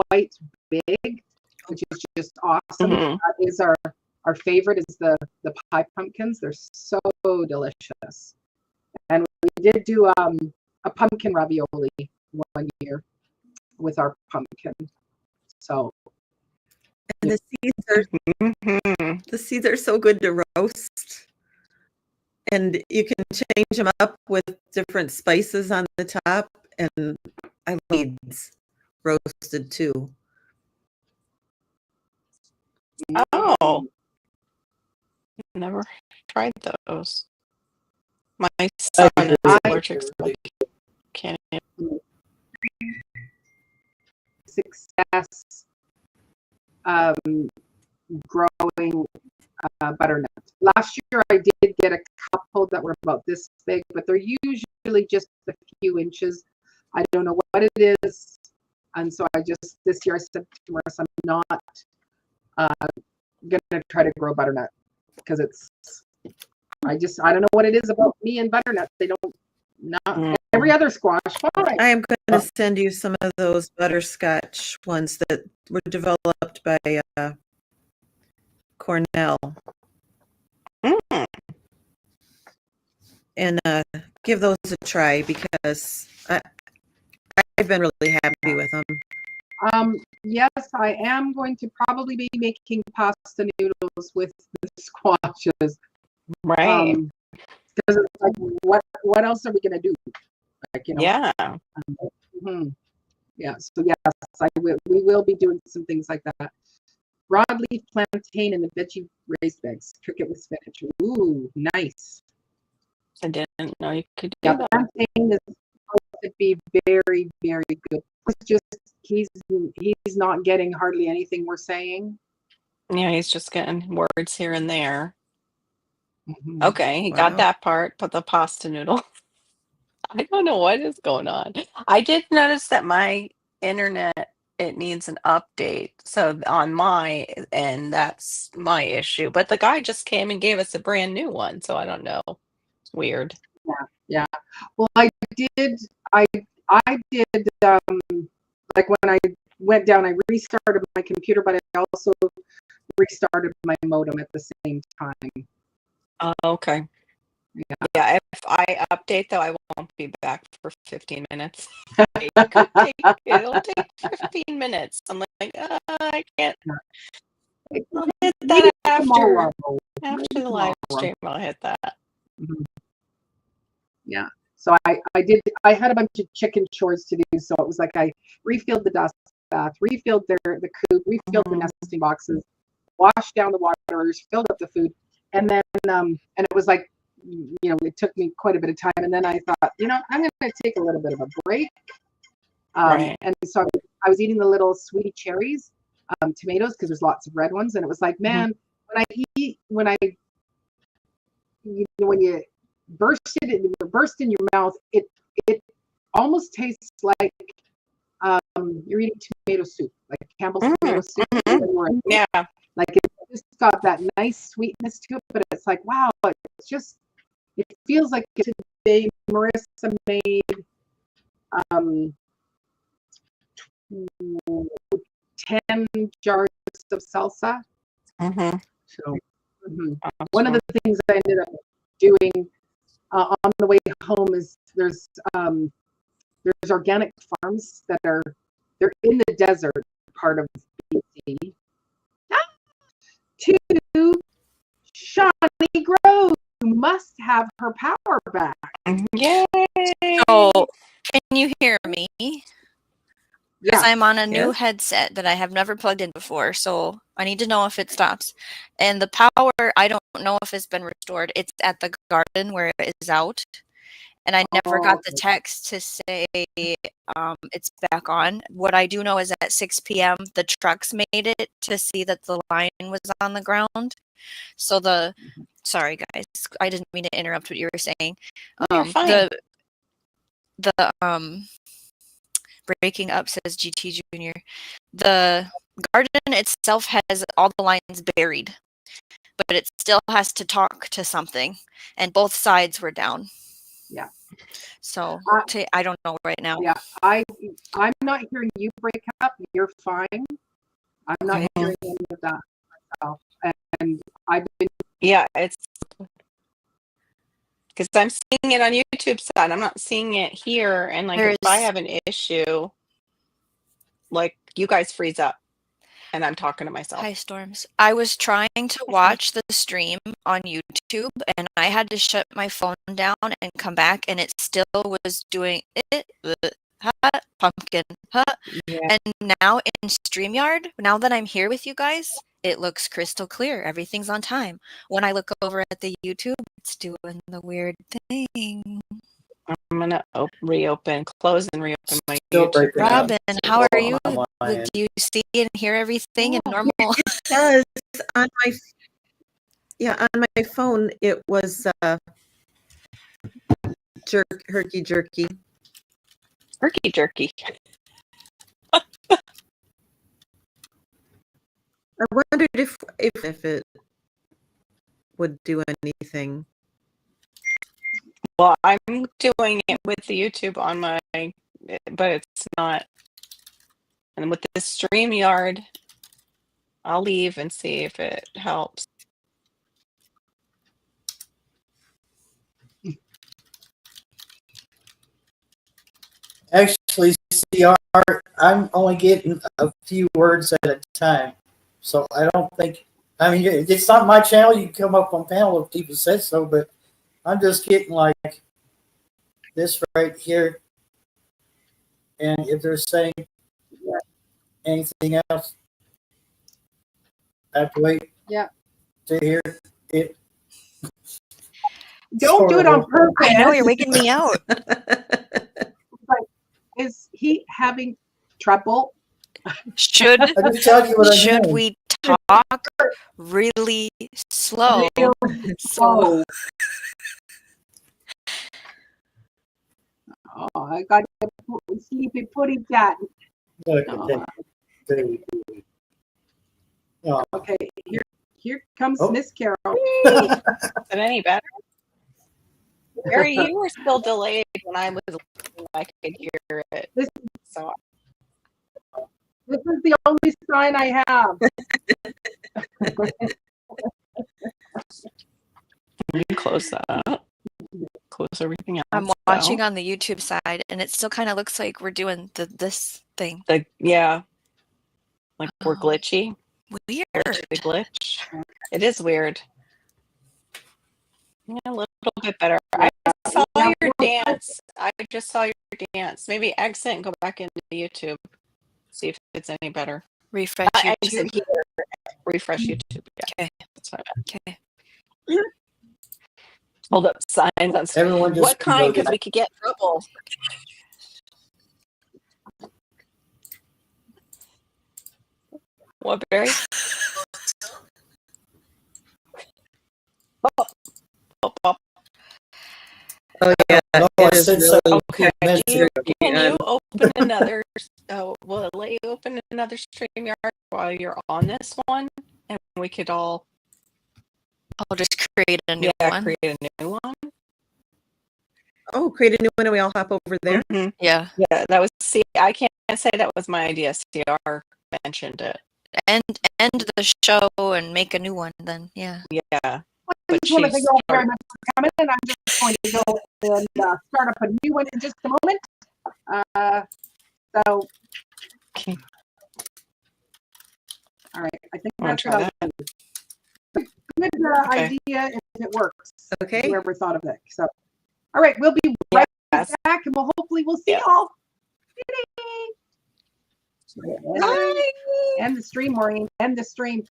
quite big, which is just awesome. Mhm. That is our favorite is the pie pumpkins. They're so delicious. And we did do a pumpkin ravioli one year with our pumpkin. So And Mhm. the seeds are so good to roast. And you can change them up with different spices on the top. And I love seeds roasted too. Oh, never tried those. My son is allergic, so can't. success growing butternut. Last year I did get a couple that were about this big, but they're usually just a few inches. I don't know what it is. And so this year I said to Marissa, I'm not gonna try to grow butternut because I don't know what it is about me and butternut. They don't every other squash fine. I am going to send you some of those butterscotch ones that were developed by Cornell. Mm. And give those a try because I've been really happy with them. Yes, I am going to probably be making pasta noodles with the squashes. Right. Because it's like, what else are we gonna do? Like, Yeah. Yeah. So yes, we will be doing some things like that. Broadleaf plantain and the veggie raised beds. Cook it with spinach. Ooh, nice. I didn't know you could do Yeah, that. plantain is supposed to be very, very good. It's just he's not getting hardly anything we're saying. Yeah, he's just getting words here and there. Mhm. Okay, he got Wow. that part, but the pasta noodle. I don't know what is going on. I did notice that my internet, it needs an update. So on my end, that's my issue. But the guy just came and gave us a brand new one, so I don't know. It's weird. Yeah. Well, I did like when I went down, I restarted my computer, but I also restarted my modem at the same time. Okay. Yeah, if I update though, I won't be back for 15 minutes. It'll take 15 minutes. I'm like, I can't. I'll hit that Maybe after tomorrow. the Maybe live tomorrow. stream. I'll hit that. Mhm. Yeah. So I had a bunch of chicken chores to do. So it was like I refilled the dust bath, refilled the coop, refilled the nesting boxes, washed down the waters, filled up the food, and then and it was like, it took me quite a bit of time. And then I thought, I'm going to take a little bit of a break. Right. And so I was eating the little sweetie cherries, tomatoes, because there's lots of red ones, and it was like, man, when you burst in your mouth, it almost tastes like you're eating tomato soup, like Campbell's tomato soup. Yeah. Like it just got that nice sweetness to it, but it's like, wow, it feels like today Marissa made 10 jars of salsa. Mm-hmm. So one of the things I ended up doing on the way home is there's organic farms that they're in the desert part of BC. To Shawnee Grove, who must have her power back. Yay! So, can you hear me? Because Yeah. I'm on a new headset that I have never plugged in before, so I need to know if it stops. And the power, I don't know if it's been restored. It's at the garden where it is out. and I never got the okay. text to say it's back on. What I do know is at 6 p.m. the trucks made it to see that the line was on the ground. So sorry guys, I didn't mean to interrupt what you were saying. You're fine. The breaking up, says GT Junior. The garden itself has all the lines buried, but it still has to talk to something, and both sides were down. Yeah. So I don't know right now. Yeah, I'm not hearing you break up. You're fine. I'm not Okay. hearing any of that myself. And I've been Yeah, it's because I'm seeing it on YouTube side. I'm not seeing it here. And like if I There's have an issue, like you guys freeze up and I'm talking to myself. High storms. I was trying to watch the stream on YouTube and I had to shut my phone down and come back and it still was doing it. Hot pumpkin. Hot. yeah, And now in StreamYard, now that I'm here with you guys, it looks crystal clear. Everything's on time. When I look over at the YouTube, it's doing the weird thing. I'm gonna close and reopen my Still YouTube. breaking up. Robin, how are you? On my Do end. you see and hear everything in Oh, normal? It does on my phone. It was herky jerky. Turkey jerky. I wondered if it would do anything. Well, I'm doing it with the YouTube on my, but it's not. And with the StreamYard, I'll leave and see if it helps. Actually, CR, I'm only getting a few words at a time. So I don't think, I mean, it's not my channel. You can come up on panel if people said so, but I'm just getting like this right here. And if they're saying anything else, I have to wait yeah. to hear it. Don't do it on purpose. I know you're waking me out. Is he having trouble? Should I just tell you what I'm should doing. we talk really slow? Real So Oh, I got to sleepy putty cat. Look Oh, at that. Oh, okay, here comes Oh. Miss Carol. Is it any better? Barry, you were still delayed when I was listening. I could hear it. So This is the only sign I have. you can close that. Close everything else. I'm watching on the YouTube side, and it still kind of looks like we're doing this thing. Yeah, like we're Oh. glitchy. Weird. Glitch. It is weird. Yeah, a little bit better. I saw your dance. I just saw your dance. Maybe exit and go back into YouTube. See if it's any better. Refresh Not YouTube. exit here. Refresh YouTube. Yeah, Okay. that's what I meant. Okay. Hold up signs on screen. everyone just What kind? voted. Because we could get in trouble. What, Barry? Oh. Oh yeah, No, it I is said really so. Okay. Minutes ago. Can you open another? Will it let you open another StreamYard while you're on this one? And we could all I'll just create a new one. create a new one. Oh, create a new one and we all hop over there. Mhm. Yeah. Yeah, that was. See, I can't say that was my idea. CR mentioned it. End the show and make a new one. Then yeah. Yeah. I But just want to she's thank you all very much for coming, and I'm just going to go and start up a new one in just a moment. So, Okay. all right, I think Wanna that's try what I'll do. Good Okay. idea if it works. Okay. Whoever thought of it. So, all right, we'll be right Yes. back, and we'll see Yeah. y'all. Bye. End the stream, Maureen. End the stream.